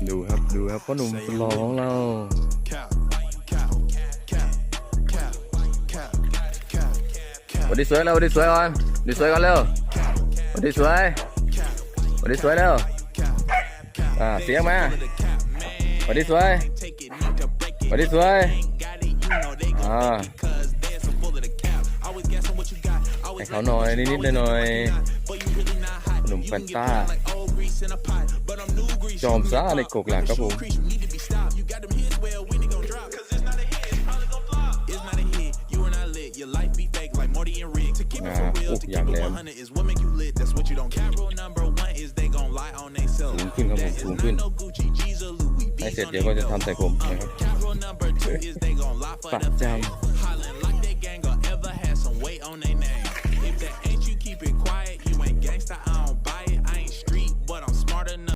ดูครับพ่อหนุ่มหล่อของเราวันนี้สวยแล้ววันนี้สวยก่อนดีสวยก่อนเร็ววันนี้สวยวันนี้สวยเร็วเสียงมาวันนี้สวยวันนี้สวยให้เขาหน่อยนิดหน่อยขนมแฟนต้าจอมซ่าในกกหลังครับผมอย่างแหลมสูงขึ้นครับผมสูงขึ้นให้เสร็จเดี๋ยวก็จะทำใส่ผมนะครับประจำ